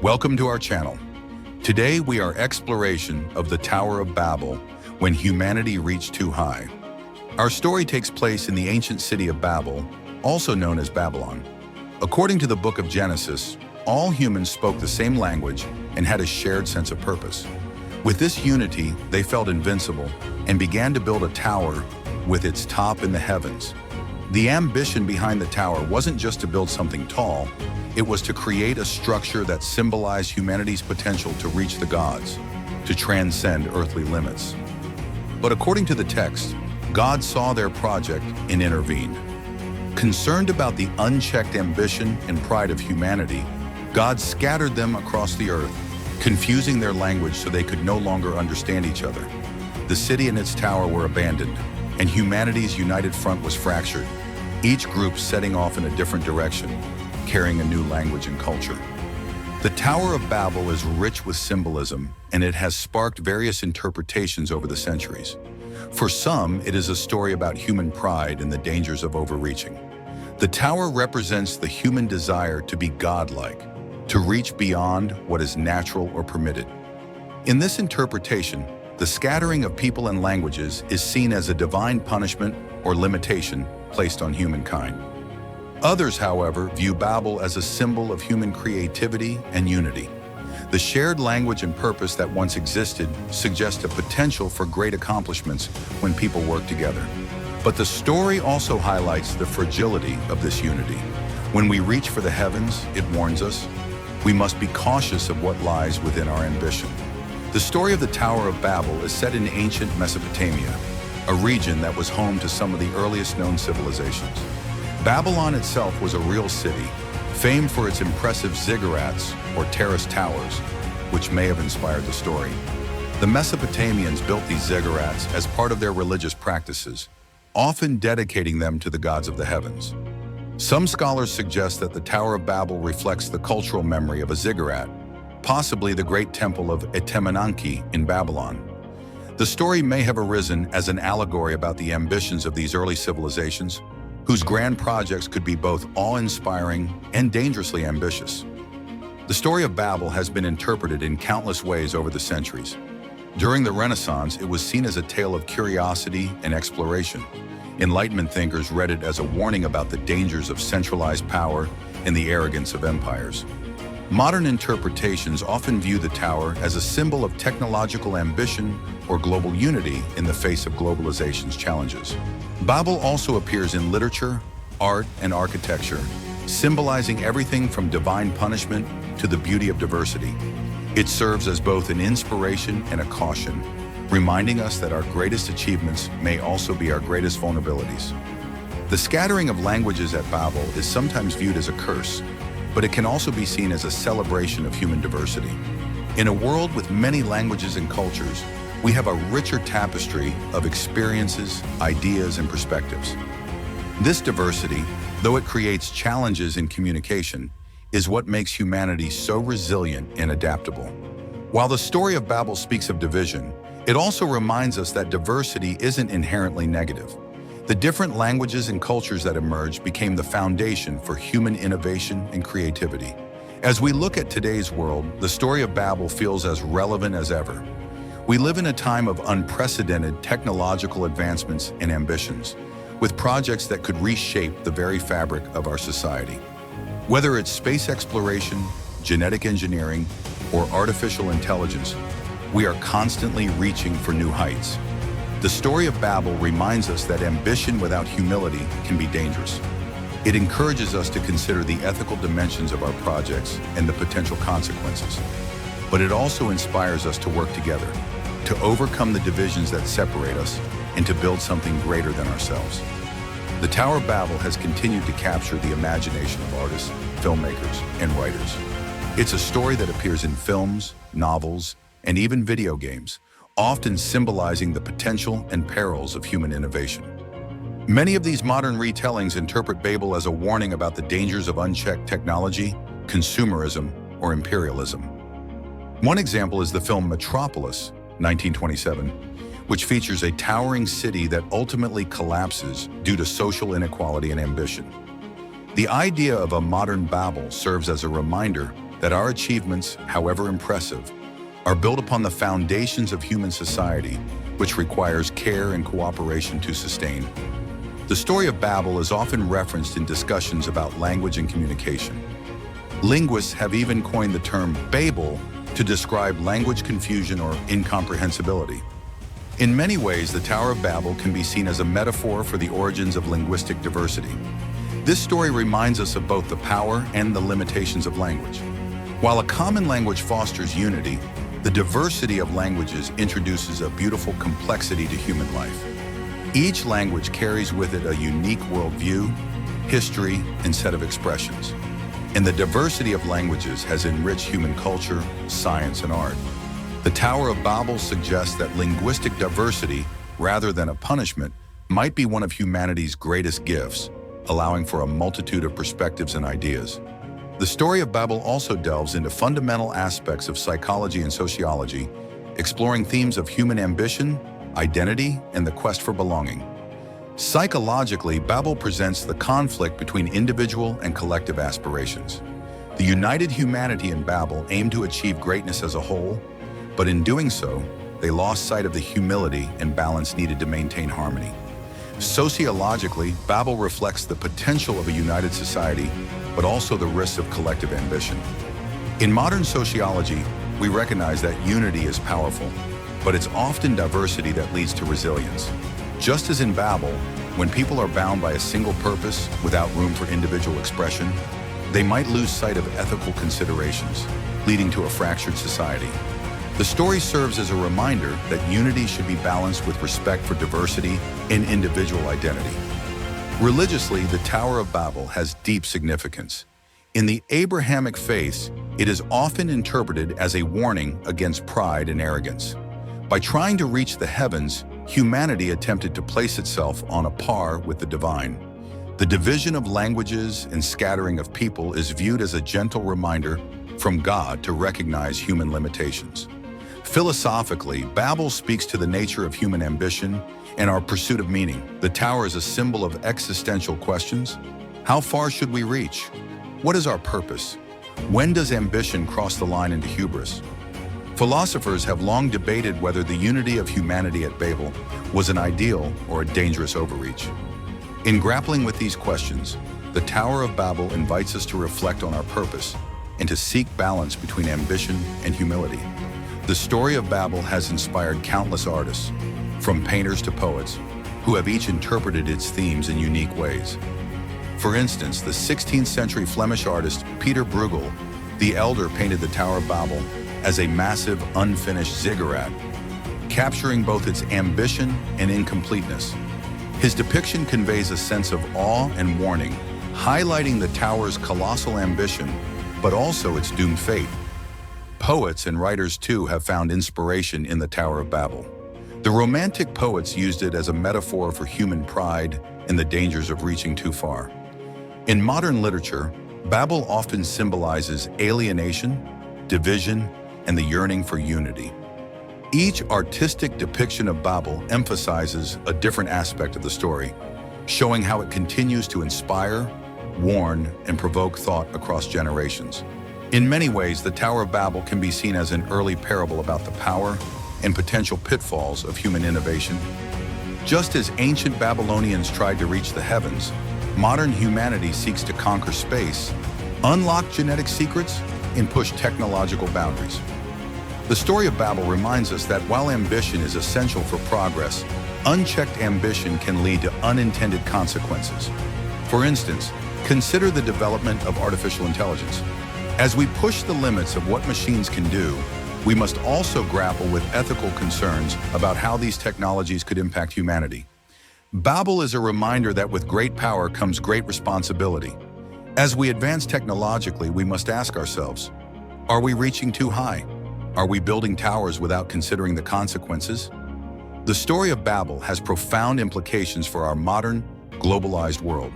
Welcome to our channel. Today we are exploration of the Tower of Babel when humanity reached too high. Our story takes place in the ancient city of Babel, also known as Babylon. According to the book of Genesis, all humans spoke the same language and had a shared sense of purpose. With this unity, they felt invincible and began to build a tower with its top in the heavens. The ambition behind the tower wasn't just to build something tall, it was to create a structure that symbolized humanity's potential to reach the gods, to transcend earthly limits. But according to the text, God saw their project and intervened. Concerned about the unchecked ambition and pride of humanity, God scattered them across the earth, confusing their language so they could no longer understand each other. The city and its tower were abandoned, and humanity's united front was fractured, each group setting off in a different direction, carrying a new language and culture. The Tower of Babel is rich with symbolism, and it has sparked various interpretations over the centuries. For some, it is a story about human pride and the dangers of overreaching. The tower represents the human desire to be godlike, to reach beyond what is natural or permitted. In this interpretation, the scattering of people and languages is seen as a divine punishment or limitation placed on humankind. Others, however, view Babel as a symbol of human creativity and unity. The shared language and purpose that once existed suggest a potential for great accomplishments when people work together. But the story also highlights the fragility of this unity. When we reach for the heavens, it warns us, we must be cautious of what lies within our ambition. The story of the Tower of Babel is set in ancient Mesopotamia, a region that was home to some of the earliest known civilizations. Babylon itself was a real city, famed for its impressive ziggurats, or terrace towers, which may have inspired the story. The Mesopotamians built these ziggurats as part of their religious practices, often dedicating them to the gods of the heavens. Some scholars suggest that the Tower of Babel reflects the cultural memory of a ziggurat, possibly the great temple of Etemenanki in Babylon. The story may have arisen as an allegory about the ambitions of these early civilizations, whose grand projects could be both awe-inspiring and dangerously ambitious. The story of Babel has been interpreted in countless ways over the centuries. During the Renaissance, it was seen as a tale of curiosity and exploration. Enlightenment thinkers read it as a warning about the dangers of centralized power and the arrogance of empires. Modern interpretations often view the tower as a symbol of technological ambition or global unity in the face of globalization's challenges. Babel also appears in literature, art, and architecture, symbolizing everything from divine punishment to the beauty of diversity. It serves as both an inspiration and a caution, reminding us that our greatest achievements may also be our greatest vulnerabilities. The scattering of languages at Babel is sometimes viewed as a curse, but it can also be seen as a celebration of human diversity. In a world with many languages and cultures, we have a richer tapestry of experiences, ideas, and perspectives. This diversity, though it creates challenges in communication, is what makes humanity so resilient and adaptable. While the story of Babel speaks of division, it also reminds us that diversity isn't inherently negative. The different languages and cultures that emerged became the foundation for human innovation and creativity. As we look at today's world, the story of Babel feels as relevant as ever. We live in a time of unprecedented technological advancements and ambitions, with projects that could reshape the very fabric of our society. Whether it's space exploration, genetic engineering, or artificial intelligence, we are constantly reaching for new heights. The story of Babel reminds us that ambition without humility can be dangerous. It encourages us to consider the ethical dimensions of our projects and the potential consequences. But it also inspires us to work together, to overcome the divisions that separate us, and to build something greater than ourselves. The Tower of Babel has continued to capture the imagination of artists, filmmakers, and writers. It's a story that appears in films, novels, and even video games, often symbolizing the potential and perils of human innovation. Many of these modern retellings interpret Babel as a warning about the dangers of unchecked technology, consumerism, or imperialism. One example is the film Metropolis, 1927, which features a towering city that ultimately collapses due to social inequality and ambition. The idea of a modern Babel serves as a reminder that our achievements, however impressive, are built upon the foundations of human society, which requires care and cooperation to sustain. The story of Babel is often referenced in discussions about language and communication. Linguists have even coined the term Babel to describe language confusion or incomprehensibility. In many ways, the Tower of Babel can be seen as a metaphor for the origins of linguistic diversity. This story reminds us of both the power and the limitations of language. While a common language fosters unity, the diversity of languages introduces a beautiful complexity to human life. Each language carries with it a unique worldview, history, and set of expressions. And the diversity of languages has enriched human culture, science, and art. The Tower of Babel suggests that linguistic diversity, rather than a punishment, might be one of humanity's greatest gifts, allowing for a multitude of perspectives and ideas. The story of Babel also delves into fundamental aspects of psychology and sociology, exploring themes of human ambition, identity, and the quest for belonging. Psychologically, Babel presents the conflict between individual and collective aspirations. The united humanity in Babel aimed to achieve greatness as a whole, but in doing so, they lost sight of the humility and balance needed to maintain harmony. Sociologically, Babel reflects the potential of a united society, but also the risks of collective ambition. In modern sociology, we recognize that unity is powerful, but it's often diversity that leads to resilience. Just as in Babel, when people are bound by a single purpose without room for individual expression, they might lose sight of ethical considerations, leading to a fractured society. The story serves as a reminder that unity should be balanced with respect for diversity and individual identity. Religiously, the Tower of Babel has deep significance. In the Abrahamic faiths, it is often interpreted as a warning against pride and arrogance. By trying to reach the heavens, humanity attempted to place itself on a par with the divine. The division of languages and scattering of people is viewed as a gentle reminder from God to recognize human limitations. Philosophically, Babel speaks to the nature of human ambition and our pursuit of meaning. The tower is a symbol of existential questions. How far should we reach? What is our purpose? When does ambition cross the line into hubris? Philosophers have long debated whether the unity of humanity at Babel was an ideal or a dangerous overreach. In grappling with these questions, the Tower of Babel invites us to reflect on our purpose and to seek balance between ambition and humility. The story of Babel has inspired countless artists, from painters to poets, who have each interpreted its themes in unique ways. For instance, the 16th century Flemish artist Peter Bruegel the Elder painted the Tower of Babel as a massive, unfinished ziggurat, capturing both its ambition and incompleteness. His depiction conveys a sense of awe and warning, highlighting the tower's colossal ambition, but also its doomed fate. Poets and writers, too, have found inspiration in the Tower of Babel. The Romantic poets used it as a metaphor for human pride and the dangers of reaching too far. In modern literature, Babel often symbolizes alienation, division, and the yearning for unity. Each artistic depiction of Babel emphasizes a different aspect of the story, showing how it continues to inspire, warn, and provoke thought across generations. In many ways, the Tower of Babel can be seen as an early parable about the power and potential pitfalls of human innovation. Just as ancient Babylonians tried to reach the heavens, modern humanity seeks to conquer space, unlock genetic secrets, and push technological boundaries. The story of Babel reminds us that while ambition is essential for progress, unchecked ambition can lead to unintended consequences. For instance, consider the development of artificial intelligence. As we push the limits of what machines can do, we must also grapple with ethical concerns about how these technologies could impact humanity. Babel is a reminder that with great power comes great responsibility. As we advance technologically, we must ask ourselves, are we reaching too high? Are we building towers without considering the consequences? The story of Babel has profound implications for our modern, globalized world.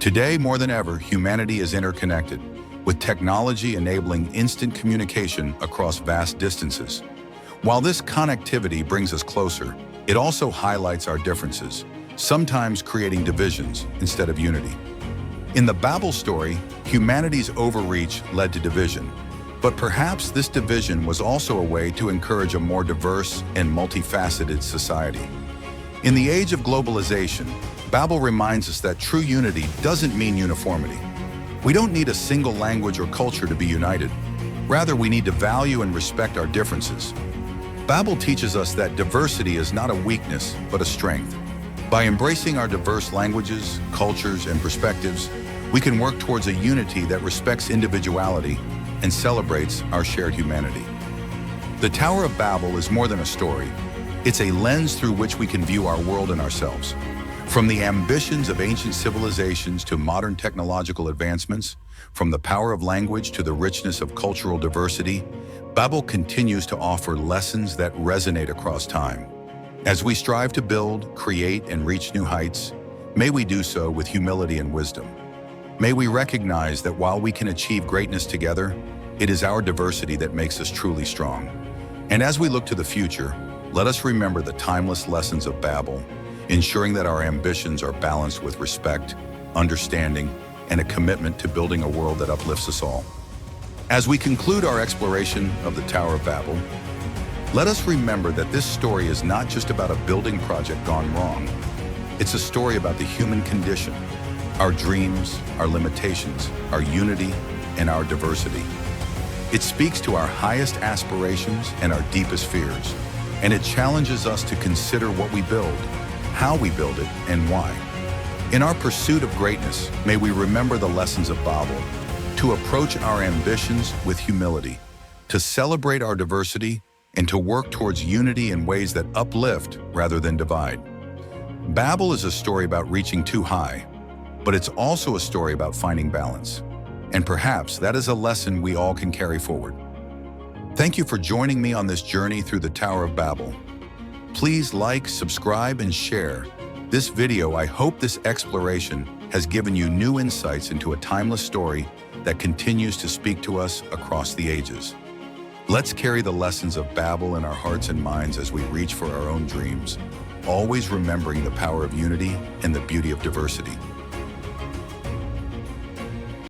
Today, more than ever, humanity is interconnected, with technology enabling instant communication across vast distances. While this connectivity brings us closer, it also highlights our differences, sometimes creating divisions instead of unity. In the Babel story, humanity's overreach led to division, But perhaps this division was also a way to encourage a more diverse and multifaceted society. In the age of globalization, Babel reminds us that true unity doesn't mean uniformity. We don't need a single language or culture to be united. Rather, we need to value and respect our differences. Babel teaches us that diversity is not a weakness, but a strength. By embracing our diverse languages, cultures, and perspectives, we can work towards a unity that respects individuality and celebrates our shared humanity. The Tower of Babel is more than a story. It's a lens through which we can view our world and ourselves. From the ambitions of ancient civilizations to modern technological advancements, from the power of language to the richness of cultural diversity, Babel continues to offer lessons that resonate across time. As we strive to build, create, and reach new heights, may we do so with humility and wisdom. May we recognize that while we can achieve greatness together, it is our diversity that makes us truly strong. And as we look to the future, let us remember the timeless lessons of Babel, ensuring that our ambitions are balanced with respect, understanding, and a commitment to building a world that uplifts us all. As we conclude our exploration of the Tower of Babel, let us remember that this story is not just about a building project gone wrong. It's a story about the human condition, our dreams, our limitations, our unity, and our diversity. It speaks to our highest aspirations and our deepest fears, and it challenges us to consider what we build, how we build it, and why. In our pursuit of greatness, may we remember the lessons of Babel, to approach our ambitions with humility, to celebrate our diversity, and to work towards unity in ways that uplift rather than divide. Babel is a story about reaching too high, but it's also a story about finding balance. And perhaps that is a lesson we all can carry forward. Thank you for joining me on this journey through the Tower of Babel. Please like, subscribe, and share this video. I hope this exploration has given you new insights into a timeless story that continues to speak to us across the ages. Let's carry the lessons of Babel in our hearts and minds as we reach for our own dreams, always remembering the power of unity and the beauty of diversity.